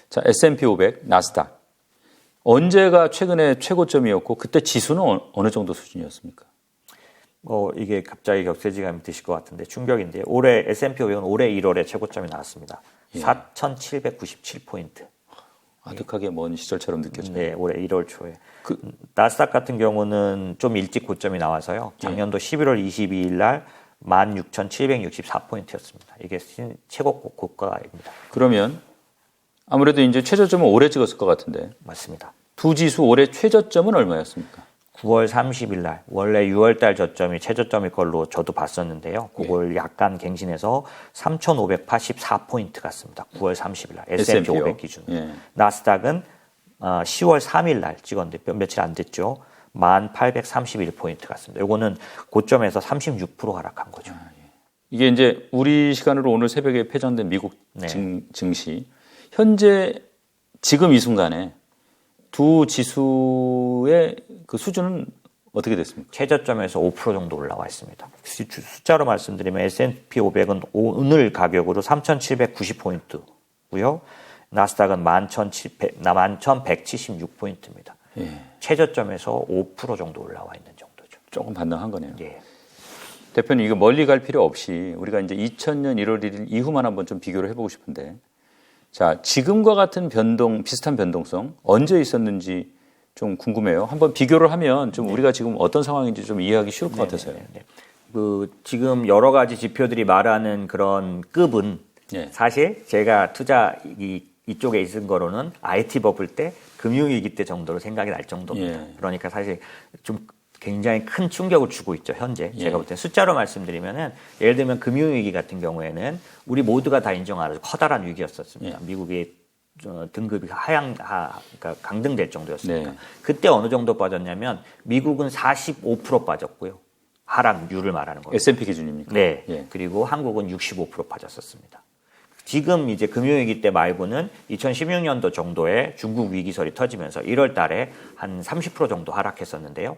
자, S&P 500, 나스닥. 언제가 최근에 최고점이었고 그때 지수는 어느 정도 수준이었습니까? 이게 갑자기 격세지감이 드실 것 같은데 충격인데 올해 S&P 500은 올해 1월에 최고점이 나왔습니다. 4,797포인트. 아득하게 먼 시절처럼 느껴져요. 네, 올해 1월 초에. 나스닥 같은 경우는 좀 일찍 고점이 나와서요. 작년도 11월 22일 날 16,764포인트였습니다. 이게 최고 고가입니다. 그러면 아무래도 이제 최저점은 올해 찍었을 것 같은데. 맞습니다. 두 지수 올해 최저점은 얼마였습니까? 9월 30일 날 원래 6월 달 저점이 최저점일 걸로 저도 봤었는데요. 그걸 약간 갱신해서 3,584포인트 갔습니다. 9월 30일 날 S&P 500 기준으로. 나스닥은 10월 3일 날 찍었는데 며칠 안 됐죠. 1,831포인트 갔습니다. 이거는 고점에서 36% 하락한 거죠. 이게 이제 우리 시간으로 오늘 새벽에 폐장된 미국 증시. 현재 지금 이 순간에 두 지수의 그 수준은 어떻게 됐습니까? 최저점에서 5% 정도 올라와 있습니다. 숫자로 말씀드리면 S&P 500은 오늘 가격으로 3,790포인트고요. 나스닥은 11,176포인트입니다. 최저점에서 5% 정도 올라와 있는 정도죠. 조금 반등한 거네요. 예. 대표님, 이거 멀리 갈 필요 없이 우리가 이제 2000년 1월 1일 이후만 한번 좀 비교를 해보고 싶은데, 자, 지금과 같은 비슷한 변동성 언제 있었는지 좀 궁금해요. 한번 비교를 하면 좀 우리가 지금 어떤 상황인지 좀 이해하기 쉬울 것 같아서요. 지금 여러 가지 지표들이 말하는 그런 급은 사실 제가 투자 이쪽에 있은 거로는 IT 버블 때 금융위기 때 정도로 생각이 날 정도입니다. 그러니까 사실 좀 굉장히 큰 충격을 주고 있죠, 현재. 제가 볼 때 숫자로 말씀드리면은 예를 들면 금융위기 같은 경우에는 우리 모두가 다 인정하는 커다란 위기였었습니다. 미국의 등급이 그러니까 강등될 정도였습니다. 그때 어느 정도 빠졌냐면 미국은 45% 빠졌고요. 하락률을 말하는 거예요. S&P 기준입니까? 네. 그리고 한국은 65% 빠졌었습니다. 지금 이제 금융위기 때 말고는 2016년도 정도에 중국 위기설이 터지면서 1월 달에 한 30% 정도 하락했었는데요.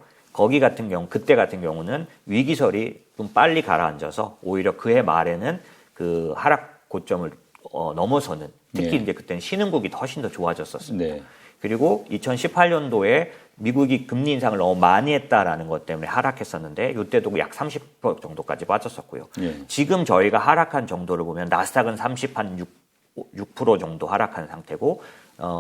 그때 같은 경우는 위기설이 좀 빨리 가라앉아서 오히려 그해 말에는 그 하락 고점을 넘어서는 특히 이제 그때는 신흥국이 훨씬 더 좋아졌었습니다. 그리고 2018년도에 미국이 금리 인상을 너무 많이 했다라는 것 때문에 하락했었는데 이때도 약 30% 정도까지 빠졌었고요. 지금 저희가 하락한 정도를 보면 나스닥은 6% 정도 하락한 상태고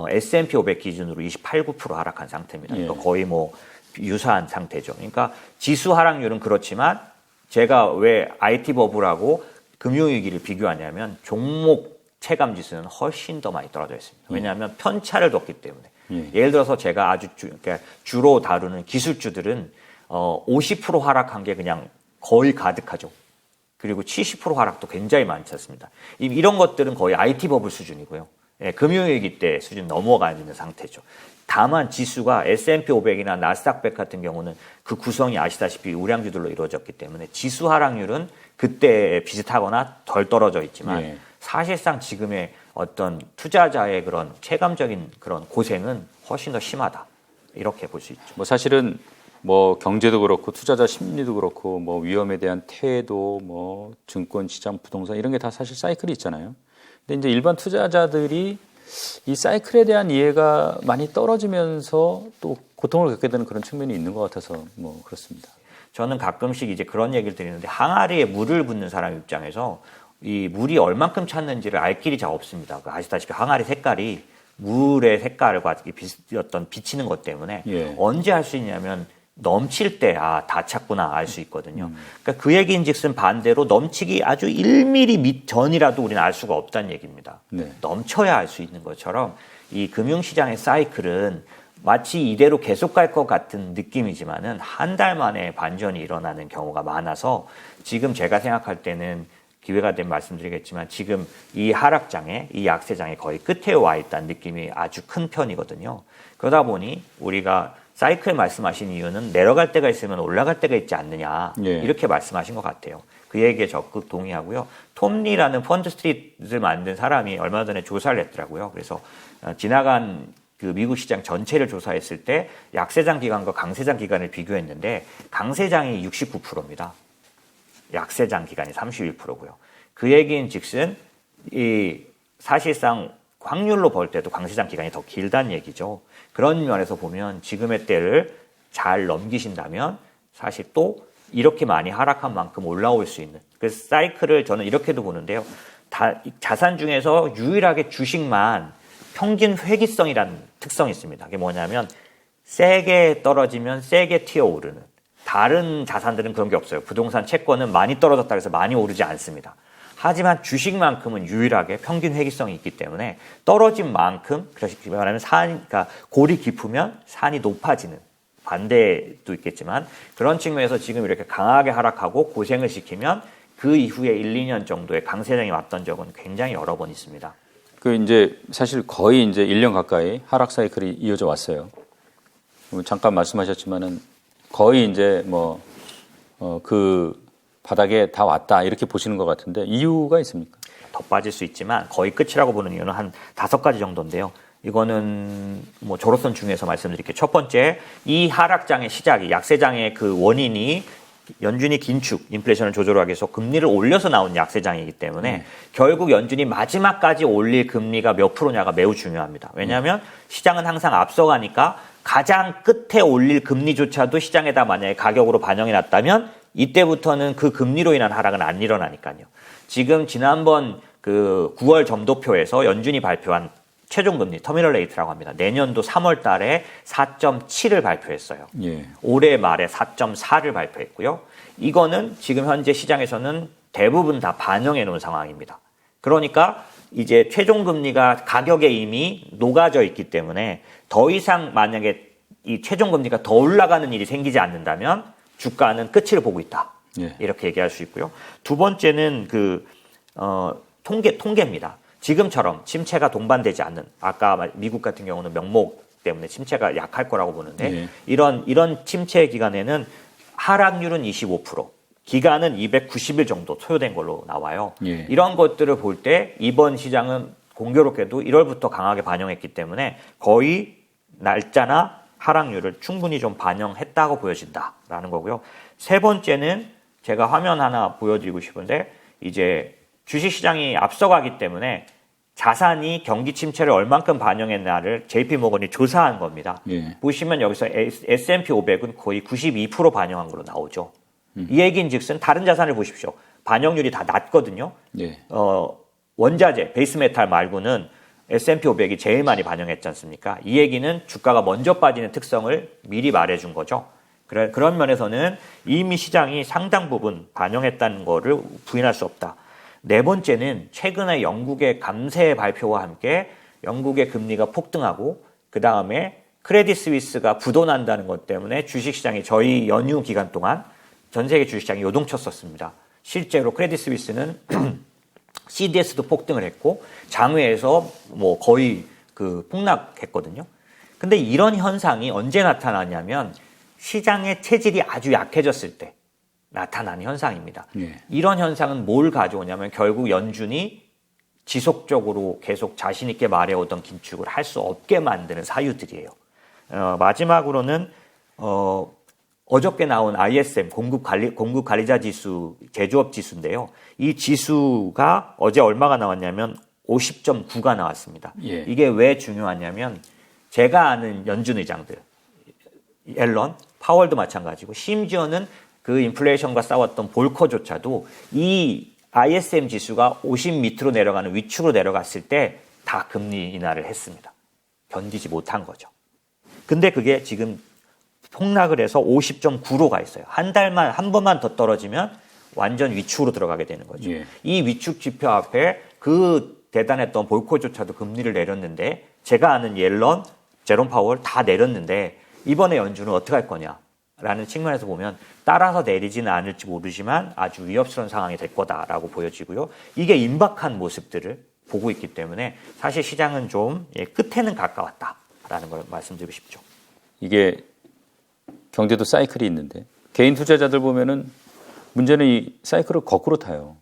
S&P 500 기준으로 28, 9% 하락한 상태입니다. 그러니까 거의 뭐 유사한 상태죠. 그러니까 지수 하락률은 그렇지만 제가 왜 IT 버블하고 금융위기를 비교하냐면 종목 체감 지수는 훨씬 더 많이 떨어져 있습니다. 왜냐하면 편차를 뒀기 때문에. 예를 들어서 제가 그러니까 주로 다루는 기술주들은 50% 하락한 게 그냥 거의 가득하죠. 그리고 70% 하락도 굉장히 많지 않습니다. 이런 것들은 거의 IT 버블 수준이고요. 금융위기 때 수준 넘어가 있는 상태죠. 다만 지수가 S&P 500이나 나스닥 100 같은 경우는 그 구성이 아시다시피 우량주들로 이루어졌기 때문에 지수 하락률은 그때 비슷하거나 덜 떨어져 있지만 사실상 지금의 어떤 투자자의 그런 체감적인 그런 고생은 훨씬 더 심하다. 이렇게 볼 수 있죠. 뭐 사실은 뭐 경제도 그렇고 투자자 심리도 그렇고 뭐 위험에 대한 태도, 뭐 증권 시장, 부동산 이런 게 다 사실 사이클이 있잖아요. 근데 이제 일반 투자자들이 이 사이클에 대한 이해가 많이 떨어지면서 또 고통을 겪게 되는 그런 측면이 있는 것 같아서 뭐 그렇습니다. 저는 가끔씩 이제 그런 얘기를 드리는데 항아리에 물을 붓는 사람 입장에서 이 물이 얼만큼 찼는지를 알 길이 잘 없습니다. 아시다시피 항아리 색깔이 물의 색깔과 어떤 비치는 것 때문에 언제 알 수 있냐면 넘칠 때 다 찼구나 알 수 있거든요. 그러니까 그 얘기인즉슨 반대로 넘치기 아주 1mm 전이라도 우리는 알 수가 없다는 얘기입니다. 넘쳐야 알 수 있는 것처럼 이 금융시장의 사이클은 마치 이대로 계속 갈 것 같은 느낌이지만은 한 달 만에 반전이 일어나는 경우가 많아서 지금 제가 생각할 때는 기회가 되면 말씀드리겠지만 지금 이 하락장에 이 약세장에 거의 끝에 와 있다는 느낌이 아주 큰 편이거든요. 그러다 보니 우리가 사이클 말씀하신 이유는 내려갈 때가 있으면 올라갈 때가 있지 않느냐 이렇게 말씀하신 것 같아요. 그 얘기에 적극 동의하고요. 톰리라는 펀드 스트릿을 만든 사람이 얼마 전에 조사를 했더라고요. 그래서 지나간 그 미국 시장 전체를 조사했을 때 약세장 기간과 강세장 기간을 비교했는데 강세장이 69%입니다. 약세장 기간이 31%고요. 그 얘기인 즉슨 이 사실상 확률로 볼 때도 강세장 기간이 더 길다는 얘기죠. 그런 면에서 보면 지금의 때를 잘 넘기신다면 사실 또 이렇게 많이 하락한 만큼 올라올 수 있는, 그래서 사이클을 저는 이렇게도 보는데요. 자산 중에서 유일하게 주식만 평균 회귀성이라는 특성이 있습니다. 그게 뭐냐면 세게 떨어지면 세게 튀어오르는, 다른 자산들은 그런 게 없어요. 부동산, 채권은 많이 떨어졌다 해서 많이 오르지 않습니다. 하지만 주식만큼은 유일하게 평균 회귀성이 있기 때문에 떨어진 만큼, 그렇게 말하면 그러니까 골이 깊으면 산이 높아지는, 반대도 있겠지만 그런 측면에서 지금 이렇게 강하게 하락하고 고생을 시키면 그 이후에 1, 2년 정도의 강세장이 왔던 적은 굉장히 여러 번 있습니다. 그 이제 사실 거의 이제 1년 가까이 하락 사이클이 이어져 왔어요. 잠깐 말씀하셨지만은 거의 이제 그 바닥에 다 왔다 이렇게 보시는 것 같은데 이유가 있습니까? 더 빠질 수 있지만 거의 끝이라고 보는 이유는 한 5가지 정도인데요. 이거는 조로선 중에서 말씀드릴게요. 첫 번째, 이 하락장의 시작이, 약세장의 그 원인이 연준이 긴축, 인플레이션을 조절하기 위해서 금리를 올려서 나온 약세장이기 때문에 결국 연준이 마지막까지 올릴 금리가 몇 프로냐가 매우 중요합니다. 왜냐하면 시장은 항상 앞서가니까 가장 끝에 올릴 금리조차도 시장에다 만약에 가격으로 반영이 났다면 이때부터는 그 금리로 인한 하락은 안 일어나니까요. 지금 지난번 그 9월 점도표에서 연준이 발표한 최종금리, 터미널 레이트라고 합니다. 내년도 3월 달에 4.7을 발표했어요. 예. 올해 말에 4.4를 발표했고요. 이거는 지금 현재 시장에서는 대부분 다 반영해 놓은 상황입니다. 그러니까 이제 최종금리가 가격에 이미 녹아져 있기 때문에 더 이상 만약에 이 최종금리가 더 올라가는 일이 생기지 않는다면 주가는 끝을 보고 있다. 예. 이렇게 얘기할 수 있고요. 두 번째는 통계입니다. 지금처럼 침체가 동반되지 않는, 아까 미국 같은 경우는 명목 때문에 침체가 약할 거라고 보는데 예. 이런 침체 기간에는 하락률은 25%, 기간은 290일 정도 소요된 걸로 나와요. 예. 이런 것들을 볼 때 이번 시장은 공교롭게도 1월부터 강하게 반영했기 때문에 거의 날짜나 하락률을 충분히 좀 반영했다고 보여진다라는 거고요. 세 번째는 제가 화면 하나 보여드리고 싶은데 이제 주식시장이 앞서가기 때문에 자산이 경기 침체를 얼만큼 반영했나를 JP모건이 조사한 겁니다. 예. 보시면 여기서 S&P 500은 거의 92% 반영한 걸로 나오죠. 이 얘기인즉슨 다른 자산을 보십시오. 반영률이 다 낮거든요. 예. 원자재, 베이스메탈 말고는 S&P 500이 제일 많이 반영했지 않습니까? 이 얘기는 주가가 먼저 빠지는 특성을 미리 말해준 거죠. 그런 면에서는 이미 시장이 상당 부분 반영했다는 거를 부인할 수 없다. 네 번째는 최근에 영국의 감세 발표와 함께 영국의 금리가 폭등하고 그 다음에 크레딧 스위스가 부도난다는 것 때문에 주식시장이 저희 연휴 기간 동안 전 세계 주식시장이 요동쳤었습니다. 실제로 크레딧 스위스는 CDS도 폭등을 했고 장외에서 거의 폭락했거든요. 근데 이런 현상이 언제 나타나냐면 시장의 체질이 아주 약해졌을 때 나타나는 현상입니다. 예. 이런 현상은 뭘 가져오냐면 결국 연준이 지속적으로 계속 자신 있게 말해오던 긴축을 할 수 없게 만드는 사유들이에요. 마지막으로는 어저께 나온 ISM 공급 관리자 지수, 제조업 지수인데요. 이 지수가 어제 얼마가 나왔냐면 50.9가 나왔습니다. 예. 이게 왜 중요하냐면 제가 아는 연준 의장들, 앨런, 파월도 마찬가지고 심지어는 그 인플레이션과 싸웠던 볼커조차도 이 ISM 지수가 50 밑으로 내려가는 위축으로 내려갔을 때 다 금리 인하를 했습니다. 견디지 못한 거죠. 근데 그게 지금 폭락을 해서 50.9로 가 있어요. 한 번만 더 떨어지면 완전 위축으로 들어가게 되는 거죠. 예. 이 위축 지표 앞에 그 대단했던 볼커조차도 금리를 내렸는데 제가 아는 옐런, 제롬 파월 다 내렸는데 이번에 연준은 어떻게 할 거냐라는 측면에서 보면 따라서 내리지는 않을지 모르지만 아주 위협스러운 상황이 될 거다라고 보여지고요. 이게 임박한 모습들을 보고 있기 때문에 사실 시장은 좀 끝에는 가까웠다라는 걸 말씀드리고 싶죠. 이게 경제도 사이클이 있는데 개인 투자자들 보면은 문제는 이 사이클을 거꾸로 타요.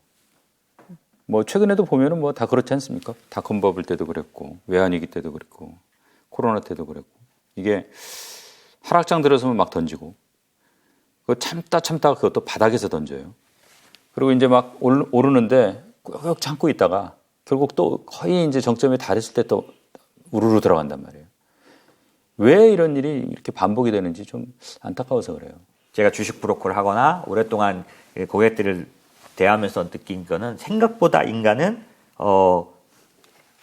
최근에도 보면은 다 그렇지 않습니까? 닷컴 버블 때도 그랬고 외환위기 때도 그랬고 코로나 때도 그랬고 이게 하락장 들어서면 막 던지고 그거 참다가 그것도 바닥에서 던져요. 그리고 이제 막 오르는데 꾹 참고 있다가 결국 또 거의 이제 정점에 달했을 때 또 우르르 들어간단 말이에요. 왜 이런 일이 이렇게 반복이 되는지 좀 안타까워서 그래요. 제가 주식 브로커를 하거나 오랫동안 고객들을 대하면서 느낀 거는 생각보다 인간은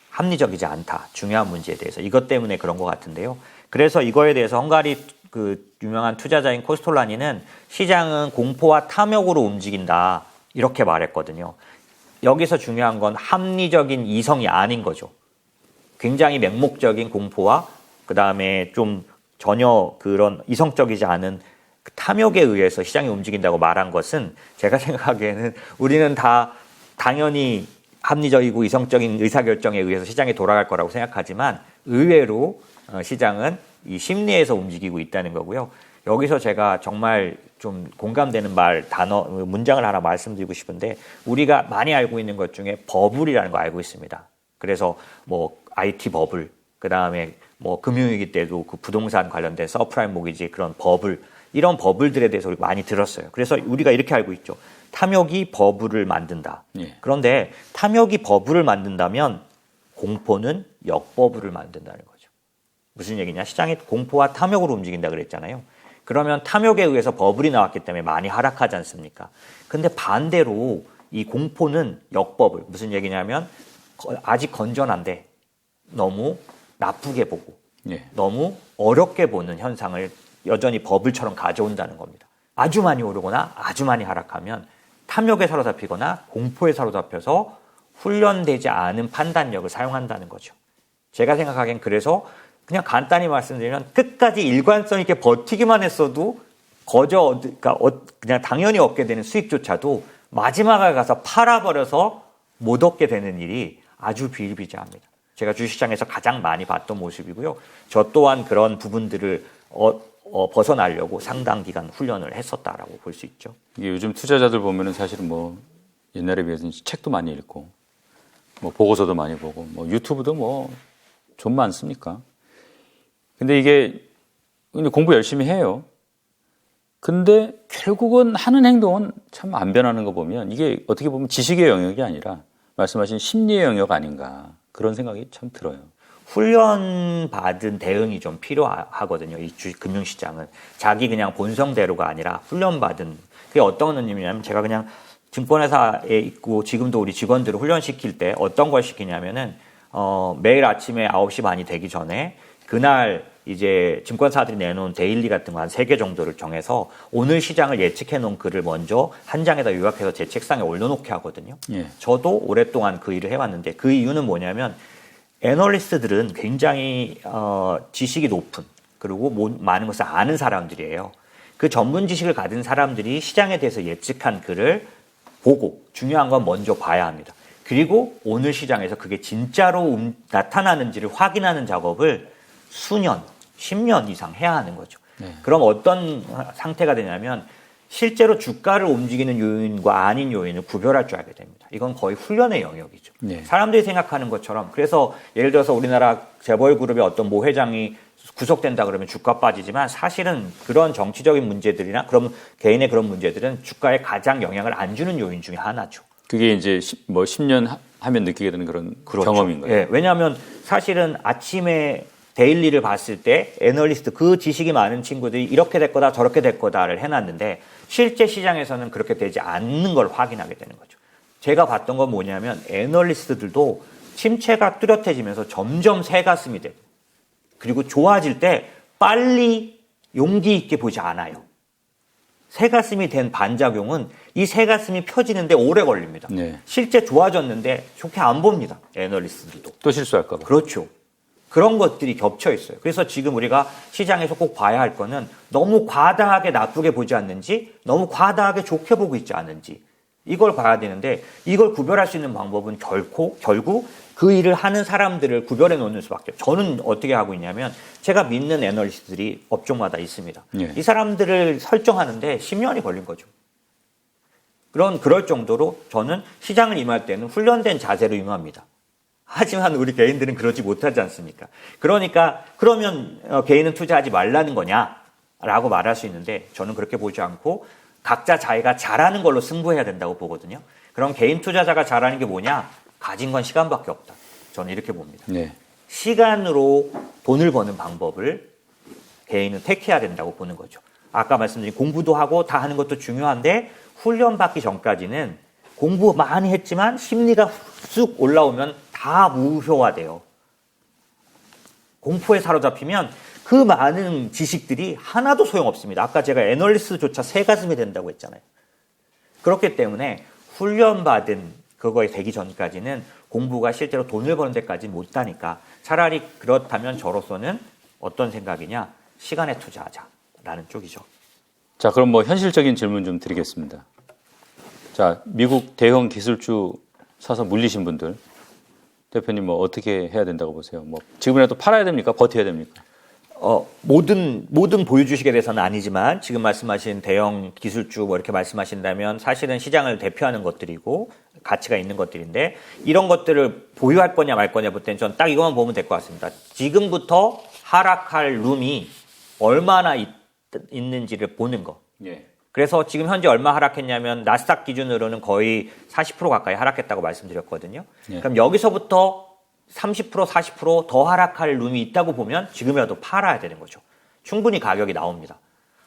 합리적이지 않다. 중요한 문제에 대해서. 이것 때문에 그런 것 같은데요. 그래서 이거에 대해서 헝가리 그 유명한 투자자인 코스톨라니는 시장은 공포와 탐욕으로 움직인다. 이렇게 말했거든요. 여기서 중요한 건 합리적인 이성이 아닌 거죠. 굉장히 맹목적인 공포와 그다음에 좀 전혀 그런 이성적이지 않은 탐욕에 의해서 시장이 움직인다고 말한 것은 제가 생각하기에는 우리는 다 당연히 합리적이고 이성적인 의사결정에 의해서 시장이 돌아갈 거라고 생각하지만 의외로 시장은 이 심리에서 움직이고 있다는 거고요. 여기서 제가 정말 좀 공감되는 문장을 하나 말씀드리고 싶은데 우리가 많이 알고 있는 것 중에 버블이라는 거 알고 있습니다. 그래서 뭐 IT 버블, 그 다음에 뭐 금융위기 때도 그 부동산 관련된 서프라임 모기지 그런 버블, 이런 버블들에 대해서 우리 많이 들었어요. 그래서 우리가 이렇게 알고 있죠. 탐욕이 버블을 만든다. 예. 그런데 탐욕이 버블을 만든다면 공포는 역버블을 만든다는 거죠. 무슨 얘기냐? 시장이 공포와 탐욕으로 움직인다 그랬잖아요. 그러면 탐욕에 의해서 버블이 나왔기 때문에 많이 하락하지 않습니까? 근데 반대로 이 공포는 역버블. 무슨 얘기냐면 아직 건전한데 너무 나쁘게 보고 예. 너무 어렵게 보는 현상을 여전히 버블처럼 가져온다는 겁니다. 아주 많이 오르거나 아주 많이 하락하면 탐욕에 사로잡히거나 공포에 사로잡혀서 훈련되지 않은 판단력을 사용한다는 거죠. 제가 생각하기엔 그래서 그냥 간단히 말씀드리면 끝까지 일관성 있게 버티기만 했어도 그러니까 그냥 당연히 얻게 되는 수익조차도 마지막에 가서 팔아버려서 못 얻게 되는 일이 아주 비일비재합니다. 제가 주식시장에서 가장 많이 봤던 모습이고요. 저 또한 그런 부분들을 벗어나려고 상당 기간 훈련을 했었다라고 볼 수 있죠. 이게 요즘 투자자들 보면은 사실은 뭐 옛날에 비해서는 책도 많이 읽고 뭐 보고서도 많이 보고 뭐 유튜브도 뭐 좀 많습니까? 근데 이게 공부 열심히 해요. 근데 결국은 하는 행동은 참 안 변하는 거 보면 이게 어떻게 보면 지식의 영역이 아니라 말씀하신 심리의 영역 아닌가 그런 생각이 참 들어요. 훈련받은 대응이 좀 필요하거든요. 이 금융시장은. 자기 그냥 본성대로가 아니라 훈련받은. 그게 어떤 의미냐면 제가 그냥 증권회사에 있고 지금도 우리 직원들을 훈련시킬 때 어떤 걸 시키냐면은 매일 아침에 9시 반이 되기 전에 그날 이제 증권사들이 내놓은 데일리 같은 거 한 3개 정도를 정해서 오늘 시장을 예측해 놓은 글을 먼저 한 장에다 요약해서 제 책상에 올려놓게 하거든요. 예. 저도 오랫동안 그 일을 해왔는데 그 이유는 뭐냐면 애널리스트들은 굉장히 지식이 높은 그리고 많은 것을 아는 사람들이에요. 그 전문 지식을 가진 사람들이 시장에 대해서 예측한 글을 보고 중요한 건 먼저 봐야 합니다. 그리고 오늘 시장에서 그게 진짜로 나타나는지를 확인하는 작업을 수년, 10년 이상 해야 하는 거죠. 네. 그럼 어떤 상태가 되냐면 실제로 주가를 움직이는 요인과 아닌 요인을 구별할 줄 알게 됩니다. 이건 거의 훈련의 영역이죠. 네. 사람들이 생각하는 것처럼 그래서 예를 들어서 우리나라 재벌그룹의 어떤 모 회장이 구속된다 그러면 주가 빠지지만 사실은 그런 정치적인 문제들이나 그런 개인의 그런 문제들은 주가에 가장 영향을 안 주는 요인 중에 하나죠. 그게 이제 10년 하면 느끼게 되는 그런 그렇죠. 경험인가요? 예, 왜냐하면 사실은 아침에 데일리를 봤을 때 애널리스트 그 지식이 많은 친구들이 이렇게 될 거다 저렇게 될 거다를 해놨는데 실제 시장에서는 그렇게 되지 않는 걸 확인하게 되는 거죠. 제가 봤던 건 뭐냐면 애널리스트들도 침체가 뚜렷해지면서 점점 새가슴이 되고 그리고 좋아질 때 빨리 용기 있게 보지 않아요. 새가슴이 된 반작용은 이 새가슴이 펴지는데 오래 걸립니다. 네. 실제 좋아졌는데 좋게 안 봅니다. 애널리스트들도. 또 실수할까 봐. 그렇죠. 그런 것들이 겹쳐 있어요. 그래서 지금 우리가 시장에서 꼭 봐야 할 거는 너무 과다하게 나쁘게 보지 않는지 너무 과다하게 좋게 보고 있지 않은지 이걸 봐야 되는데 이걸 구별할 수 있는 방법은 결국 그 일을 하는 사람들을 구별해 놓는 수밖에 없어요. 저는 어떻게 하고 있냐면 제가 믿는 애널리스트들이 업종마다 있습니다. 예. 이 사람들을 설정하는데 10년이 걸린 거죠. 그럴 정도로 저는 시장을 임할 때는 훈련된 자세로 임합니다. 하지만 우리 개인들은 그러지 못하지 않습니까? 그러니까 그러면 개인은 투자하지 말라는 거냐라고 말할 수 있는데 저는 그렇게 보지 않고 각자 자기가 잘하는 걸로 승부해야 된다고 보거든요. 그럼 개인 투자자가 잘하는 게 뭐냐? 가진 건 시간밖에 없다. 저는 이렇게 봅니다. 네. 시간으로 돈을 버는 방법을 개인은 택해야 된다고 보는 거죠. 아까 말씀드린 공부도 하고 다 하는 것도 중요한데 훈련 받기 전까지는 공부 많이 했지만 심리가 쑥 올라오면 다 무효화돼요. 공포에 사로잡히면 그 많은 지식들이 하나도 소용없습니다. 아까 제가 애널리스트조차 새가슴이 된다고 했잖아요. 그렇기 때문에 훈련받은 그거에 되기 전까지는 공부가 실제로 돈을 버는 데까지 못 가니까 차라리 그렇다면 저로서는 어떤 생각이냐? 시간에 투자하자라는 쪽이죠. 자, 그럼 뭐 현실적인 질문 좀 드리겠습니다. 자, 미국 대형 기술주 사서 물리신 분들, 대표님 뭐 어떻게 해야 된다고 보세요? 뭐 지금이라도 팔아야 됩니까? 버텨야 됩니까? 모든 보유 주식에 대해서는 아니지만 지금 말씀하신 대형 기술주 뭐 이렇게 말씀하신다면 사실은 시장을 대표하는 것들이고 가치가 있는 것들인데 이런 것들을 보유할 거냐 말 거냐 볼 때는 전 딱 이것만 보면 될 것 같습니다. 지금부터 하락할 룸이 얼마나 있는지를 보는 거. 예. 그래서 지금 현재 얼마 하락했냐면 나스닥 기준으로는 거의 40% 가까이 하락했다고 말씀드렸거든요. 예. 그럼 여기서부터 30%, 40% 더 하락할 룸이 있다고 보면 지금이라도 팔아야 되는 거죠. 충분히 가격이 나옵니다.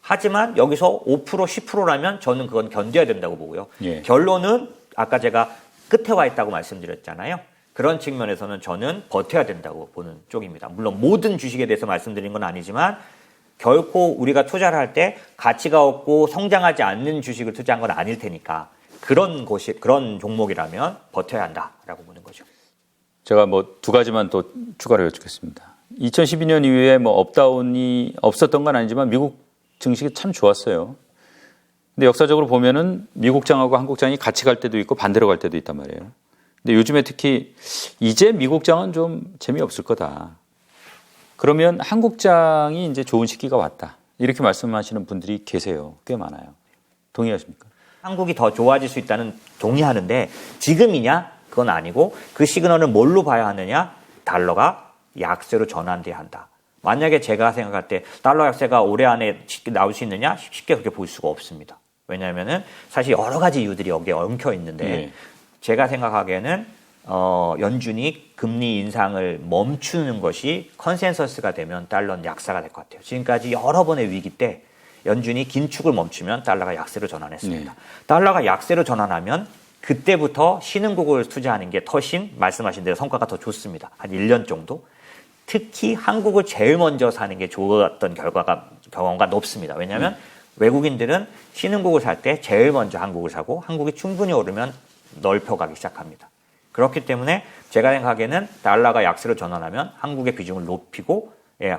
하지만 여기서 5%, 10%라면 저는 그건 견뎌야 된다고 보고요. 예. 결론은 아까 제가 끝에 와 있다고 말씀드렸잖아요. 그런 측면에서는 저는 버텨야 된다고 보는 쪽입니다. 물론 모든 주식에 대해서 말씀드린 건 아니지만 결코 우리가 투자를 할 때 가치가 없고 성장하지 않는 주식을 투자한 건 아닐 테니까 그런 종목이라면 버텨야 한다라고 보는 거죠. 제가 뭐 두 가지만 또 추가로 여쭙겠습니다. 2012년 이후에 뭐 업다운이 없었던 건 아니지만 미국 증시가 참 좋았어요. 근데 역사적으로 보면은 미국장하고 한국장이 같이 갈 때도 있고 반대로 갈 때도 있단 말이에요. 근데 요즘에 특히 이제 미국장은 좀 재미없을 거다. 그러면 한국장이 이제 좋은 시기가 왔다. 이렇게 말씀하시는 분들이 계세요. 꽤 많아요. 동의하십니까? 한국이 더 좋아질 수 있다는 동의하는데 지금이냐? 그건 아니고 그 시그널은 뭘로 봐야 하느냐? 달러가 약세로 전환돼야 한다. 만약에 제가 생각할 때 달러 약세가 올해 안에 쉽게 나올 수 있느냐? 쉽게 그렇게 볼 수가 없습니다. 왜냐하면은 사실 여러 가지 이유들이 여기에 엉켜 있는데 네. 제가 생각하기에는 연준이 금리 인상을 멈추는 것이 컨센서스가 되면 달러는 약세가 될 것 같아요. 지금까지 여러 번의 위기 때 연준이 긴축을 멈추면 달러가 약세로 전환했습니다. 네. 달러가 약세로 전환하면 그때부터 신흥국을 투자하는 게 훨씬 말씀하신 대로 성과가 더 좋습니다. 한 1년 정도. 특히 한국을 제일 먼저 사는 게 좋았던 경험가 높습니다. 왜냐하면 외국인들은 신흥국을 살 때 제일 먼저 한국을 사고 한국이 충분히 오르면 넓혀가기 시작합니다. 그렇기 때문에 제가 생각하기에는 달러가 약세로 전환하면 한국의 비중을 높이고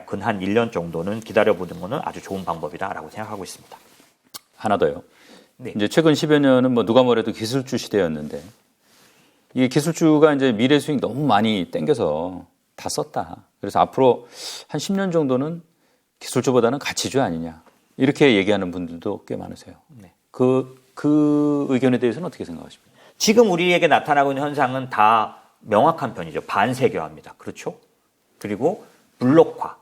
근 한 1년 정도는 기다려보는 것은 아주 좋은 방법이다라고 생각하고 있습니다. 하나 더요. 네. 이제 최근 10여 년은 뭐 누가 뭐래도 기술주 시대였는데 이게 기술주가 이제 미래 수익 너무 많이 땡겨서 다 썼다. 그래서 앞으로 한 10년 정도는 기술주보다는 가치주 아니냐. 이렇게 얘기하는 분들도 꽤 많으세요. 네. 그 의견에 대해서는 어떻게 생각하십니까? 지금 우리에게 나타나고 있는 현상은 다 명확한 편이죠. 반세교화입니다. 그렇죠? 그리고 블록화,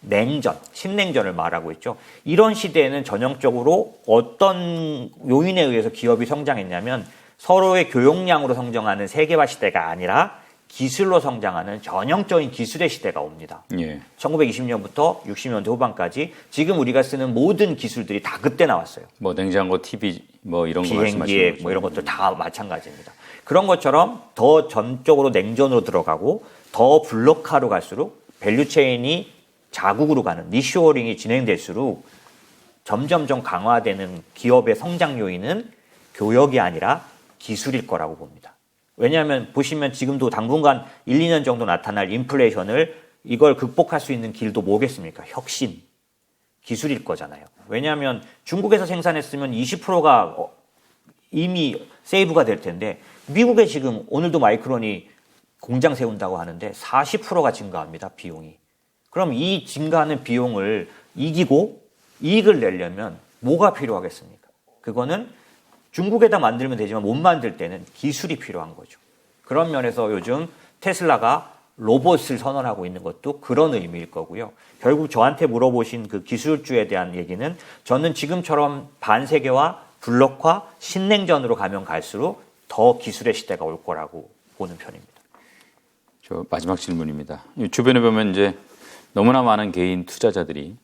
냉전, 신냉전을 말하고 있죠. 이런 시대에는 전형적으로 어떤 요인에 의해서 기업이 성장했냐면 서로의 교역량으로 성장하는 세계화 시대가 아니라 기술로 성장하는 전형적인 기술의 시대가 옵니다. 예. 1920년부터 60년대 후반까지 지금 우리가 쓰는 모든 기술들이 다 그때 나왔어요. 뭐 냉장고, TV 뭐 이런 거 비행기에 말씀하시는 거죠. 뭐 이런 것들 다 마찬가지입니다. 그런 것처럼 더 전적으로 냉전으로 들어가고 더 블록화로 갈수록 밸류체인이 자국으로 가는 리쇼어링이 진행될수록 점점점 강화되는 기업의 성장 요인은 교역이 아니라 기술일 거라고 봅니다. 왜냐하면 보시면 지금도 당분간 1, 2년 정도 나타날 인플레이션을 이걸 극복할 수 있는 길도 뭐겠습니까? 혁신, 기술일 거잖아요. 왜냐하면 중국에서 생산했으면 20%가 이미 세이브가 될 텐데 미국에 지금 오늘도 마이크론이 공장 세운다고 하는데 40%가 증가합니다. 비용이. 그럼 이 증가하는 비용을 이기고 이익을 내려면 뭐가 필요하겠습니까? 그거는 중국에다 만들면 되지만 못 만들 때는 기술이 필요한 거죠. 그런 면에서 요즘 테슬라가 로봇을 선언하고 있는 것도 그런 의미일 거고요. 결국 저한테 물어보신 그 기술주에 대한 얘기는 저는 지금처럼 반세계화, 블록화, 신냉전으로 가면 갈수록 더 기술의 시대가 올 거라고 보는 편입니다. 저 마지막 질문입니다. 주변에 보면 이제 너무나 많은 개인 투자자들이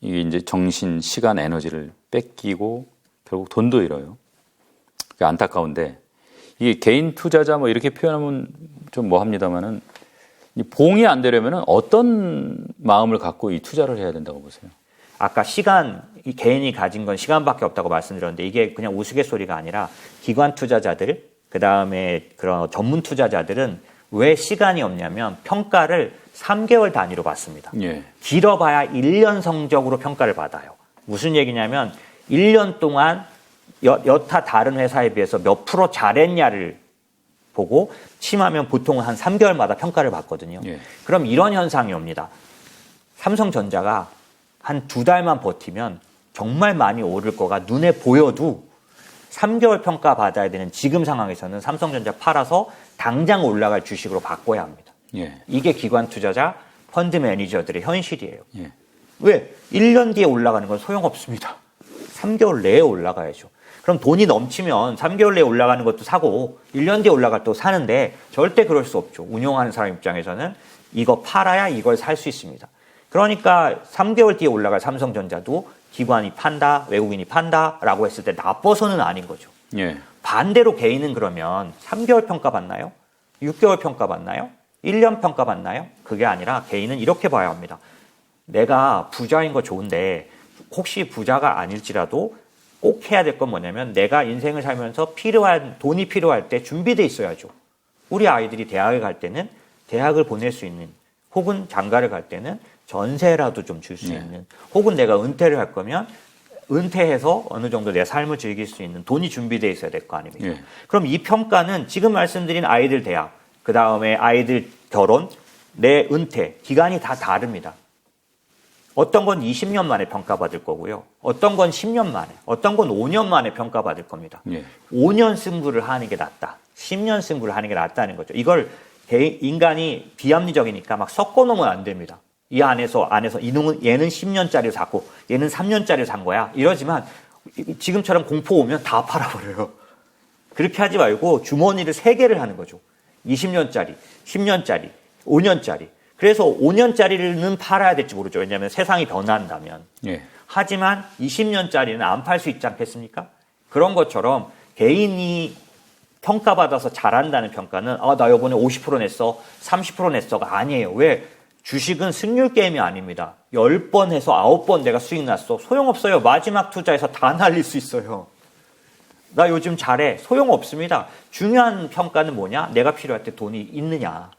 이게 이제 정신, 시간, 에너지를 뺏기고 결국 돈도 잃어요. 그게 안타까운데 이게 개인 투자자 뭐 이렇게 표현하면 좀 뭐합니다만은 봉이 안 되려면은 어떤 마음을 갖고 이 투자를 해야 된다고 보세요? 아까 시간, 이 개인이 가진 건 시간밖에 없다고 말씀드렸는데 이게 그냥 우스갯소리가 아니라 기관 투자자들, 그 다음에 그런 전문 투자자들은 왜 시간이 없냐면 평가를 3개월 단위로 받습니다. 예. 길어봐야 1년 성적으로 평가를 받아요. 무슨 얘기냐면 1년 동안 여타 다른 회사에 비해서 몇 프로 잘했냐를 보고 심하면 보통 한 3개월마다 평가를 받거든요. 예. 그럼 이런 현상이 옵니다. 삼성전자가 한 2달만 버티면 정말 많이 오를 거가 눈에 보여도 3개월 평가 받아야 되는 지금 상황에서는 삼성전자 팔아서 당장 올라갈 주식으로 바꿔야 합니다. 예. 이게 기관 투자자, 펀드 매니저들의 현실이에요. 예. 왜? 1년 뒤에 올라가는 건 소용없습니다. 3개월 내에 올라가야죠. 그럼 돈이 넘치면 3개월 내에 올라가는 것도 사고 1년 뒤에 올라갈 때 사는데 절대 그럴 수 없죠. 운용하는 사람 입장에서는 이거 팔아야 이걸 살 수 있습니다. 그러니까 3개월 뒤에 올라갈 삼성전자도 기관이 판다, 외국인이 판다라고 했을 때 나빠서는 아닌 거죠. 예. 반대로 개인은 그러면 3개월 평가 받나요? 6개월 평가 받나요? 1년 평가 받나요? 그게 아니라 개인은 이렇게 봐야 합니다. 내가 부자인 거 좋은데 혹시 부자가 아닐지라도 꼭 해야 될 건 뭐냐면 내가 인생을 살면서 돈이 필요할 때 준비돼 있어야죠. 우리 아이들이 대학에 갈 때는 대학을 보낼 수 있는 혹은 장가를 갈 때는 전세라도 좀 줄 수 있는 혹은 내가 은퇴를 할 거면 은퇴해서 어느 정도 내 삶을 즐길 수 있는 돈이 준비되어 있어야 될 거 아닙니까? 예. 그럼 이 평가는 지금 말씀드린 아이들 대학, 그 다음에 아이들 결혼, 내 은퇴, 기간이 다 다릅니다. 어떤 건 20년 만에 평가받을 거고요. 어떤 건 10년 만에, 어떤 건 5년 만에 평가받을 겁니다. 예. 5년 승부를 하는 게 낫다. 10년 승부를 하는 게 낫다는 거죠. 이걸 인간이 비합리적이니까 막 섞어 놓으면 안 됩니다. 이 안에서 얘는 10년짜리를 샀고 얘는 3년짜리를 산 거야. 이러지만 지금처럼 공포 오면 다 팔아버려요. 그렇게 하지 말고 주머니를 3개를 하는 거죠. 20년짜리, 10년짜리, 5년짜리. 그래서 5년짜리는 팔아야 될지 모르죠. 왜냐하면 세상이 변한다면. 예. 하지만 20년짜리는 안 팔 수 있지 않겠습니까? 그런 것처럼 개인이 평가받아서 잘한다는 평가는 나 이번에 50% 냈어, 30% 냈어가 아니에요. 왜? 주식은 승률 게임이 아닙니다. 10번 해서 9번 내가 수익 났어. 소용없어요. 마지막 투자에서 다 날릴 수 있어요. 나 요즘 잘해. 소용없습니다. 중요한 평가는 뭐냐? 내가 필요할 때 돈이 있느냐.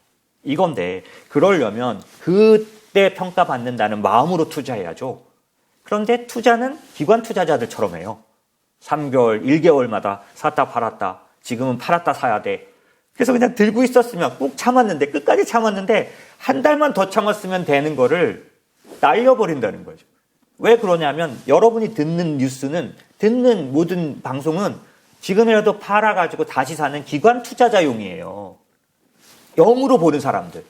이건데 그러려면 그때 평가받는다는 마음으로 투자해야죠. 그런데 투자는 기관 투자자들처럼 해요. 3개월, 1개월마다 샀다 팔았다. 지금은 팔았다 사야 돼. 그래서 그냥 들고 있었으면 꾹 참았는데 끝까지 참았는데 한 달만 더 참았으면 되는 거를 날려버린다는 거죠. 왜 그러냐면 여러분이 듣는 뉴스는 듣는 모든 방송은 지금이라도 팔아가지고 다시 사는 기관 투자자용이에요. 영으로 보는 사람들.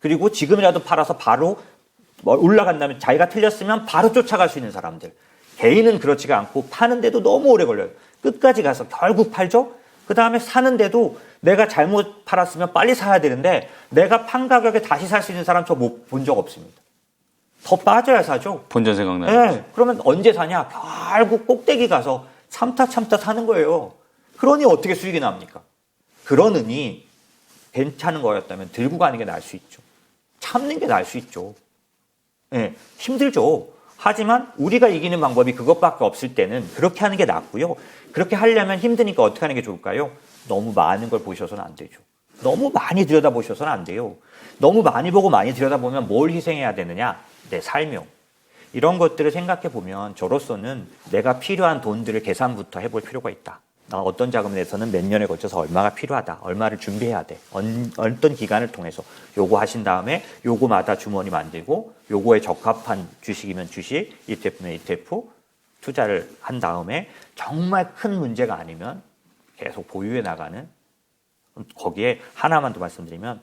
그리고 지금이라도 팔아서 바로 올라간다면 자기가 틀렸으면 바로 쫓아갈 수 있는 사람들. 개인은 그렇지가 않고 파는데도 너무 오래 걸려요. 끝까지 가서 결국 팔죠. 그 다음에 사는데도 내가 잘못 팔았으면 빨리 사야 되는데 내가 판 가격에 다시 살 수 있는 사람 저 본 적 없습니다. 더 빠져야 사죠. 본전 생각나요. 네. 그러면 언제 사냐? 결국 꼭대기 가서 참다 사는 거예요. 그러니 어떻게 수익이 납니까? 그러느니 괜찮은 거였다면 들고 가는 게 나을 수 있죠. 참는 게 나을 수 있죠. 네. 힘들죠. 하지만 우리가 이기는 방법이 그것밖에 없을 때는 그렇게 하는 게 낫고요. 그렇게 하려면 힘드니까 어떻게 하는 게 좋을까요? 너무 많은 걸 보셔서는 안 되죠. 너무 많이 들여다보셔서는 안 돼요. 너무 많이 보고 많이 들여다보면 뭘 희생해야 되느냐? 내 삶용. 이런 것들을 생각해 보면 저로서는 내가 필요한 돈들을 계산부터 해볼 필요가 있다. 나 어떤 자금을 내서는 몇 년에 걸쳐서 얼마가 필요하다. 얼마를 준비해야 돼. 어떤 기간을 통해서 요거 하신 다음에 요거마다 주머니 만들고 요거에 적합한 주식이면 주식, ETF면 ETF 투자를 한 다음에 정말 큰 문제가 아니면 계속 보유해 나가는 거기에 하나만 더 말씀드리면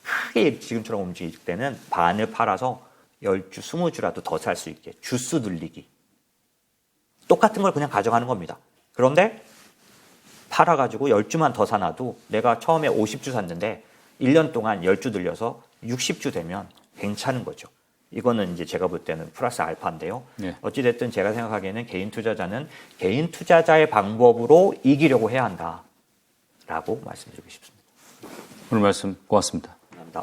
크게 지금처럼 움직일 때는 반을 팔아서 10주, 20주라도 더 살 수 있게 주수 늘리기. 똑같은 걸 그냥 가져가는 겁니다. 그런데 팔아가지고 10주만 더 사놔도 내가 처음에 50주 샀는데 1년 동안 10주 들려서 60주 되면 괜찮은 거죠. 이거는 이제 제가 볼 때는 플러스 알파인데요. 네. 어찌됐든 제가 생각하기에는 개인 투자자는 개인 투자자의 방법으로 이기려고 해야 한다라고 말씀드리고 싶습니다. 오늘 말씀 고맙습니다. 감사합니다.